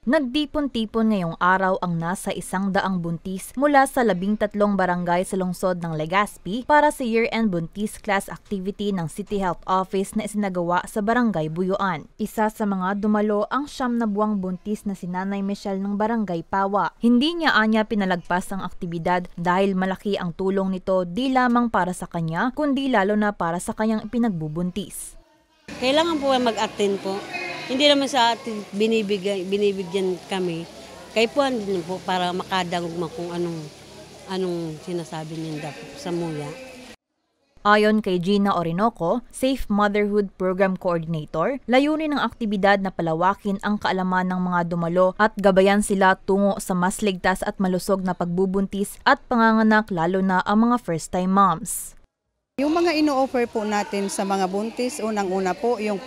Nagtipon-tipon ngayong araw ang nasa 100 buntis mula sa 13 barangay sa lungsod ng Legazpi para sa year-end buntis class activity ng City Health Office na isinagawa sa Barangay Buyuan. Isa sa mga dumalo ang 9 na buwang buntis na si Nanay Michelle ng Barangay Pawa. Hindi niya anya pinalagpas ang aktibidad dahil malaki ang tulong nito di lamang para sa kanya kundi lalo na para sa kanyang ipinagbubuntis. Kailangan po mag-attend po. Hindi naman sa atin binibigyan kami. Kaya po din po para makadagugma kung anong sinasabi niya sa muya. Ayon kay Gina Orinoco, Safe Motherhood Program Coordinator, layunin ng aktibidad na palawakin ang kaalaman ng mga dumalo at gabayan sila tungo sa mas ligtas at malusog na pagbubuntis at panganganak lalo na ang mga first-time moms. Yung mga ino-offer po natin sa mga buntis, unang-una po yung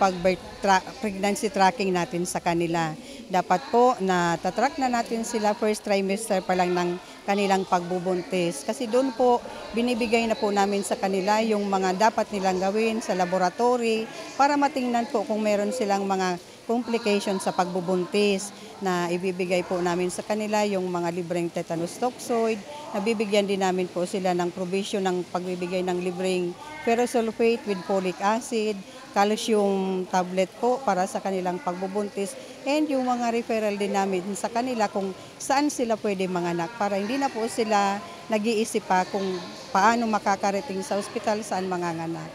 pregnancy tracking natin sa kanila. Dapat po na tatrack na natin sila first trimester pa lang ng kanilang pagbubuntis. Kasi doon po binibigay na po namin sa kanila yung mga dapat nilang gawin sa laboratory para matingnan po kung meron silang mga complications sa pagbubuntis na ibibigay po namin sa kanila yung mga libreng tetanus toxoid. Nabibigyan din namin po sila ng provision ng pagbibigay ng libreng ferrous sulfate with folic acid, calcium tablet po para sa kanilang pagbubuntis, and yung mga referral din namin sa kanila kung saan sila pwede manganak para hindi na po sila nag-iisip pa kung paano makakarating sa ospital saan manganganak.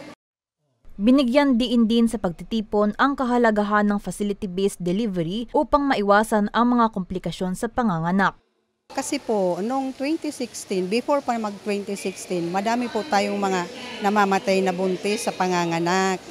Binigyan din sa pagtitipon ang kahalagahan ng facility-based delivery upang maiwasan ang mga komplikasyon sa panganganak. Kasi po, noong 2016, before pa mag-2016, madami po tayong mga namamatay na buntis sa panganganak.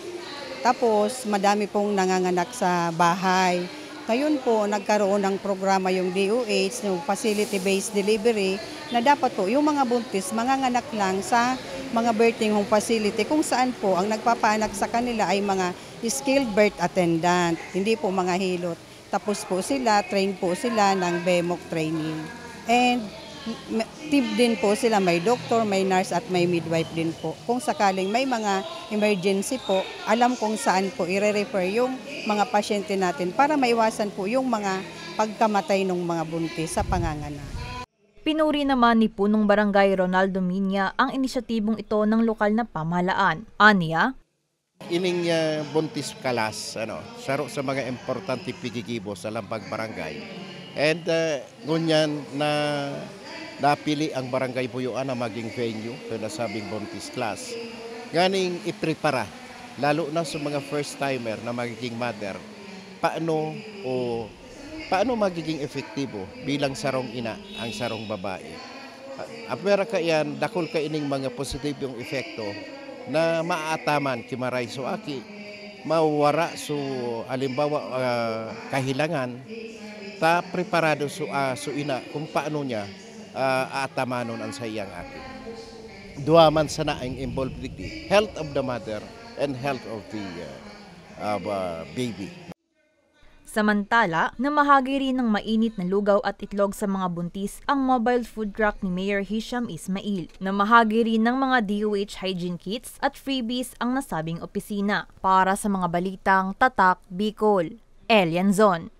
Tapos, madami pong nanganganak sa bahay. Ngayon po, nagkaroon ng programa yung DOH, yung facility-based delivery, na dapat po yung mga buntis manganganak lang sa mga birthing home facility kung saan po ang nagpapaanak sa kanila ay mga skilled birth attendant, hindi po mga hilot. Tapos po sila, train po sila ng BEMOC training. And tip din po sila, may doctor, may nurse at may midwife din po. Kung sakaling may mga emergency po, alam kung saan po i-refer yung mga pasyente natin para maiwasan po yung mga pagkamatay ng mga buntis sa panganganak. Pinuri naman ni Punong Barangay Ronaldo Minya ang inisyatibong ito ng lokal na pamahalaan. Aniya, ining buntis kalas, saro sa mga importante pigigibo sa Lambag Barangay. And ngunyan na napili ang Barangay Buyuan na maging venue sa nasabing buntis class. Ganing iprepara, lalo na sa mga first-timer na magiging mother, paano magiging efektibo bilang sarong ina ang sarong babae. Apera ka yan, dakol ka ining mga positibong efekto na maaataman kimaray so aki, mawara so alimbawa kahilangan, ta preparado so ina kung paano niya aatamanon ang sayang aki. Duaman sana ang involved diti, health of the mother and health of the baby. Samantala, namahagi rin ng mainit na lugaw at itlog sa mga buntis ang mobile food truck ni Mayor Hisham Ismail. Namahagi rin ng mga DOH hygiene kits at freebies ang nasabing opisina. Para sa mga balitang Tatak Bicol, Elian Zon.